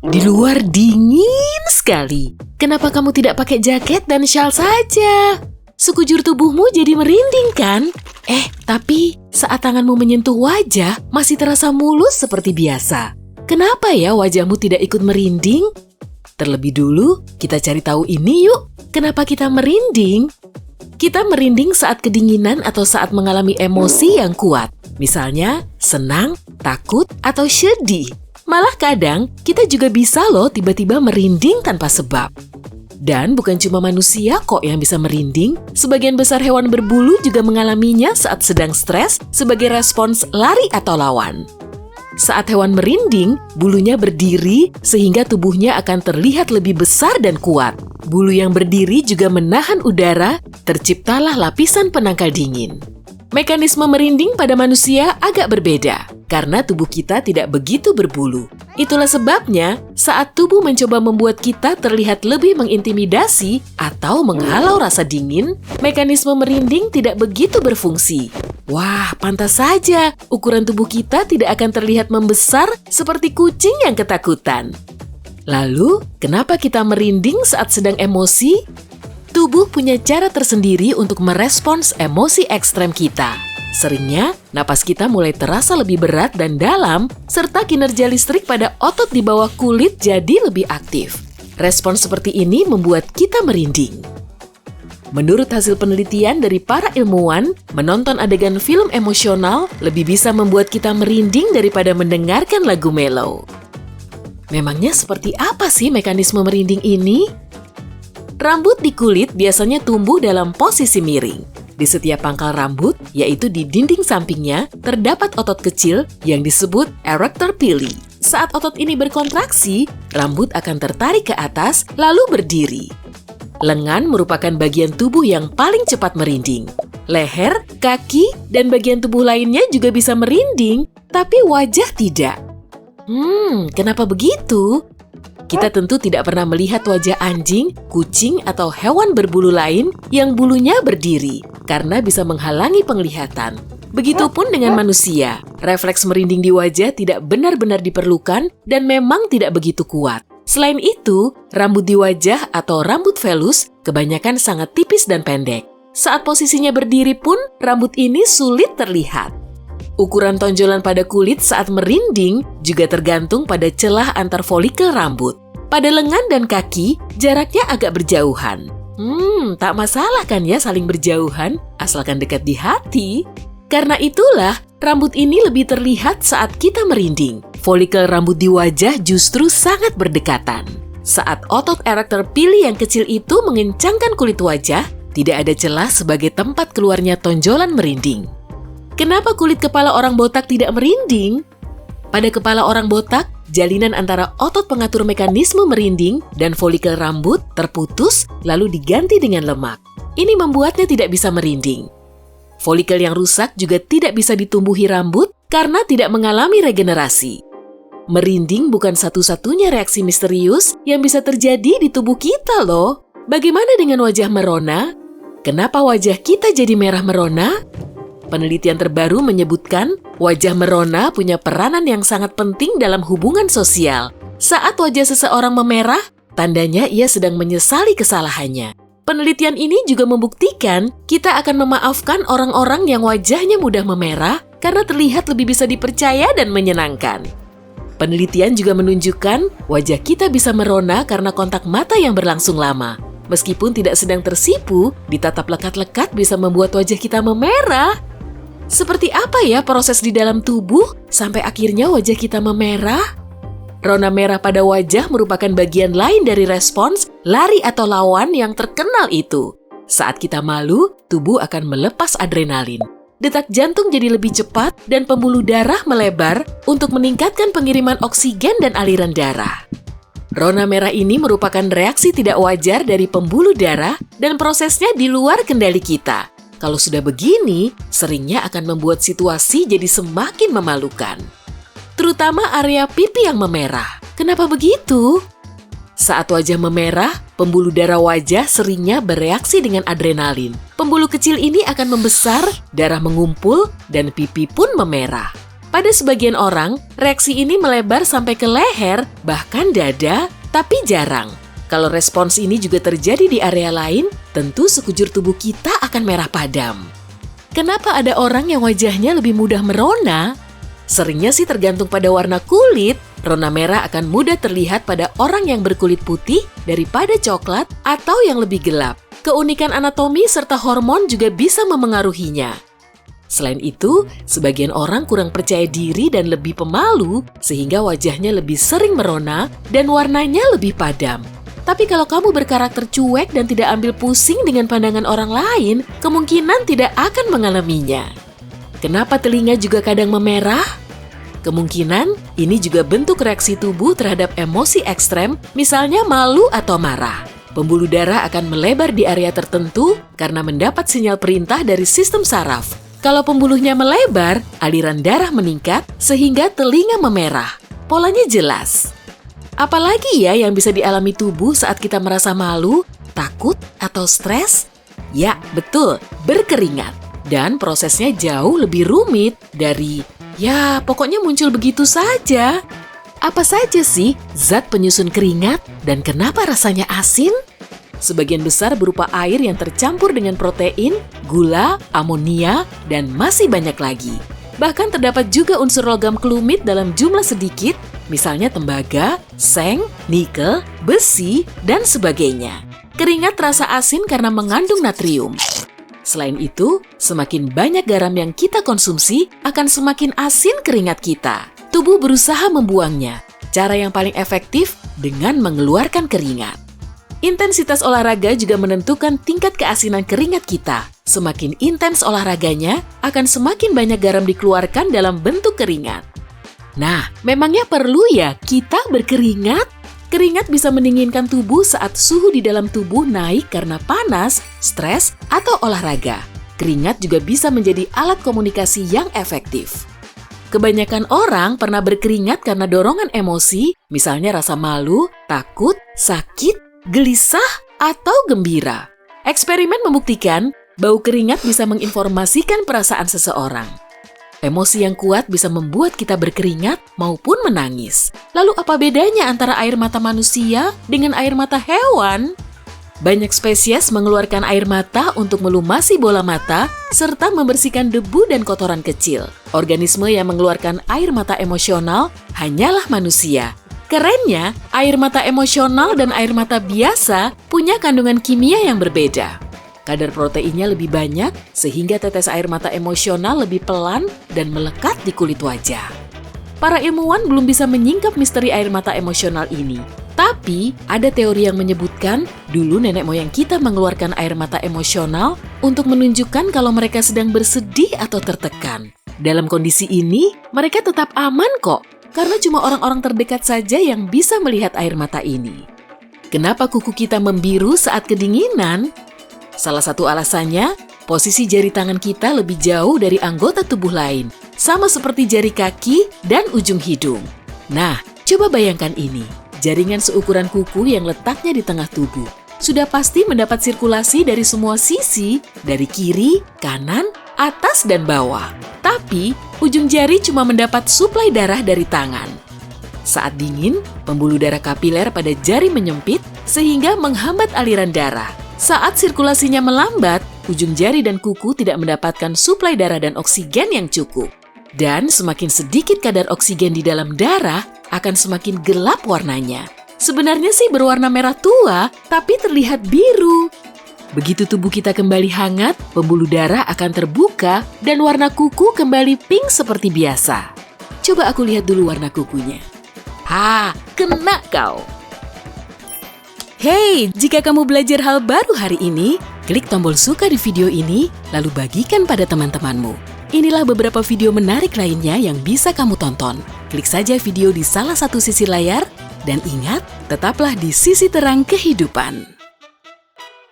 Di luar dingin sekali. Kenapa kamu tidak pakai jaket dan syal saja? Sekujur tubuhmu jadi merinding kan? Tapi saat tanganmu menyentuh wajah, masih terasa mulus seperti biasa. Kenapa ya wajahmu tidak ikut merinding? Terlebih dulu, kita cari tahu ini yuk. Kenapa kita merinding? Kita merinding saat kedinginan atau saat mengalami emosi yang kuat. Misalnya, senang, takut, atau sedih. Malah kadang, kita juga bisa loh tiba-tiba merinding tanpa sebab. Dan bukan cuma manusia kok yang bisa merinding, sebagian besar hewan berbulu juga mengalaminya saat sedang stres sebagai respons lari atau lawan. Saat hewan merinding, bulunya berdiri sehingga tubuhnya akan terlihat lebih besar dan kuat. Bulu yang berdiri juga menahan udara, terciptalah lapisan penangkal dingin. Mekanisme merinding pada manusia agak berbeda, karena tubuh kita tidak begitu berbulu. Itulah sebabnya, saat tubuh mencoba membuat kita terlihat lebih mengintimidasi atau menghalau rasa dingin, mekanisme merinding tidak begitu berfungsi. Wah, pantas saja ukuran tubuh kita tidak akan terlihat membesar seperti kucing yang ketakutan. Lalu, kenapa kita merinding saat sedang emosi? Tubuh punya cara tersendiri untuk merespons emosi ekstrem kita. Seringnya, napas kita mulai terasa lebih berat dan dalam, serta kinerja listrik pada otot di bawah kulit jadi lebih aktif. Respons seperti ini membuat kita merinding. Menurut hasil penelitian dari para ilmuwan, menonton adegan film emosional lebih bisa membuat kita merinding daripada mendengarkan lagu mellow. Memangnya seperti apa sih mekanisme merinding ini? Rambut di kulit biasanya tumbuh dalam posisi miring. Di setiap pangkal rambut, yaitu di dinding sampingnya, terdapat otot kecil yang disebut erector pili. Saat otot ini berkontraksi, rambut akan tertarik ke atas lalu berdiri. Lengan merupakan bagian tubuh yang paling cepat merinding. Leher, kaki, dan bagian tubuh lainnya juga bisa merinding, tapi wajah tidak. Kenapa begitu? Kita tentu tidak pernah melihat wajah anjing, kucing, atau hewan berbulu lain yang bulunya berdiri, karena bisa menghalangi penglihatan. Begitupun dengan manusia, refleks merinding di wajah tidak benar-benar diperlukan dan memang tidak begitu kuat. Selain itu, rambut di wajah atau rambut velus kebanyakan sangat tipis dan pendek. Saat posisinya berdiri pun, rambut ini sulit terlihat. Ukuran tonjolan pada kulit saat merinding juga tergantung pada celah antar folikel rambut. Pada lengan dan kaki, jaraknya agak berjauhan. Tak masalah kan ya saling berjauhan, asalkan dekat di hati. Karena itulah, rambut ini lebih terlihat saat kita merinding. Folikel rambut di wajah justru sangat berdekatan. Saat otot erector pili yang kecil itu mengencangkan kulit wajah, tidak ada celah sebagai tempat keluarnya tonjolan merinding. Kenapa kulit kepala orang botak tidak merinding? Pada kepala orang botak, jalinan antara otot pengatur mekanisme merinding dan folikel rambut terputus lalu diganti dengan lemak. Ini membuatnya tidak bisa merinding. Folikel yang rusak juga tidak bisa ditumbuhi rambut karena tidak mengalami regenerasi. Merinding bukan satu-satunya reaksi misterius yang bisa terjadi di tubuh kita loh. Bagaimana dengan wajah merona? Kenapa wajah kita jadi merah merona? Penelitian terbaru menyebutkan wajah merona punya peranan yang sangat penting dalam hubungan sosial. Saat wajah seseorang memerah, tandanya ia sedang menyesali kesalahannya. Penelitian ini juga membuktikan kita akan memaafkan orang-orang yang wajahnya mudah memerah karena terlihat lebih bisa dipercaya dan menyenangkan. Penelitian juga menunjukkan wajah kita bisa merona karena kontak mata yang berlangsung lama. Meskipun tidak sedang tersipu, ditatap lekat-lekat bisa membuat wajah kita memerah. Seperti apa ya proses di dalam tubuh sampai akhirnya wajah kita memerah? Rona merah pada wajah merupakan bagian lain dari respons lari atau lawan yang terkenal itu. Saat kita malu, tubuh akan melepas adrenalin. Detak jantung jadi lebih cepat dan pembuluh darah melebar untuk meningkatkan pengiriman oksigen dan aliran darah. Rona merah ini merupakan reaksi tidak wajar dari pembuluh darah dan prosesnya di luar kendali kita. Kalau sudah begini, seringnya akan membuat situasi jadi semakin memalukan. Terutama area pipi yang memerah. Kenapa begitu? Saat wajah memerah, pembuluh darah wajah seringnya bereaksi dengan adrenalin. Pembuluh kecil ini akan membesar, darah mengumpul, dan pipi pun memerah. Pada sebagian orang, reaksi ini melebar sampai ke leher, bahkan dada, tapi jarang. Kalau respons ini juga terjadi di area lain, tentu sekujur tubuh kita akan merah padam. Kenapa ada orang yang wajahnya lebih mudah merona? Seringnya sih tergantung pada warna kulit. Rona merah akan mudah terlihat pada orang yang berkulit putih daripada coklat atau yang lebih gelap. Keunikan anatomi serta hormon juga bisa memengaruhinya. Selain itu, sebagian orang kurang percaya diri dan lebih pemalu sehingga wajahnya lebih sering merona dan warnanya lebih padam. Tapi kalau kamu berkarakter cuek dan tidak ambil pusing dengan pandangan orang lain, kemungkinan tidak akan mengalaminya. Kenapa telinga juga kadang memerah? Kemungkinan ini juga bentuk reaksi tubuh terhadap emosi ekstrem, misalnya malu atau marah. Pembuluh darah akan melebar di area tertentu karena mendapat sinyal perintah dari sistem saraf. Kalau pembuluhnya melebar, aliran darah meningkat sehingga telinga memerah. Polanya jelas. Apalagi ya yang bisa dialami tubuh saat kita merasa malu, takut, atau stres? Ya, betul, berkeringat. Dan prosesnya jauh lebih rumit dari, ya pokoknya muncul begitu saja. Apa saja sih zat penyusun keringat dan kenapa rasanya asin? Sebagian besar berupa air yang tercampur dengan protein, gula, amonia, dan masih banyak lagi. Bahkan terdapat juga unsur logam kelumit dalam jumlah sedikit, misalnya tembaga, seng, nikel, besi, dan sebagainya. Keringat terasa asin karena mengandung natrium. Selain itu, semakin banyak garam yang kita konsumsi, akan semakin asin keringat kita. Tubuh berusaha membuangnya. Cara yang paling efektif dengan mengeluarkan keringat. Intensitas olahraga juga menentukan tingkat keasinan keringat kita. Semakin intens olahraganya, akan semakin banyak garam dikeluarkan dalam bentuk keringat. Nah, memangnya perlu ya kita berkeringat? Keringat bisa mendinginkan tubuh saat suhu di dalam tubuh naik karena panas, stres, atau olahraga. Keringat juga bisa menjadi alat komunikasi yang efektif. Kebanyakan orang pernah berkeringat karena dorongan emosi, misalnya rasa malu, takut, sakit, gelisah, atau gembira. Eksperimen membuktikan bau keringat bisa menginformasikan perasaan seseorang. Emosi yang kuat bisa membuat kita berkeringat maupun menangis. Lalu apa bedanya antara air mata manusia dengan air mata hewan? Banyak spesies mengeluarkan air mata untuk melumasi bola mata serta membersihkan debu dan kotoran kecil. Organisme yang mengeluarkan air mata emosional hanyalah manusia. Kerennya, air mata emosional dan air mata biasa punya kandungan kimia yang berbeda. Kadar proteinnya lebih banyak, sehingga tetes air mata emosional lebih pelan dan melekat di kulit wajah. Para ilmuwan belum bisa menyingkap misteri air mata emosional ini. Tapi, ada teori yang menyebutkan dulu nenek moyang kita mengeluarkan air mata emosional untuk menunjukkan kalau mereka sedang bersedih atau tertekan. Dalam kondisi ini, mereka tetap aman kok. Karena cuma orang-orang terdekat saja yang bisa melihat air mata ini. Kenapa kuku kita membiru saat kedinginan? Salah satu alasannya, posisi jari tangan kita lebih jauh dari anggota tubuh lain, sama seperti jari kaki dan ujung hidung. Nah, coba bayangkan ini, jaringan seukuran kuku yang letaknya di tengah tubuh. Sudah pasti mendapat sirkulasi dari semua sisi, dari kiri, kanan, atas, dan bawah. Tapi, ujung jari cuma mendapat suplai darah dari tangan. Saat dingin, pembuluh darah kapiler pada jari menyempit sehingga menghambat aliran darah. Saat sirkulasinya melambat, ujung jari dan kuku tidak mendapatkan suplai darah dan oksigen yang cukup. Dan semakin sedikit kadar oksigen di dalam darah, akan semakin gelap warnanya. Sebenarnya sih berwarna merah tua, tapi terlihat biru. Begitu tubuh kita kembali hangat, pembuluh darah akan terbuka dan warna kuku kembali pink seperti biasa. Coba aku lihat dulu warna kukunya. Kena kau! Hey, jika kamu belajar hal baru hari ini, klik tombol suka di video ini, lalu bagikan pada teman-temanmu. Inilah beberapa video menarik lainnya yang bisa kamu tonton. Klik saja video di salah satu sisi layar, dan ingat, tetaplah di sisi terang kehidupan.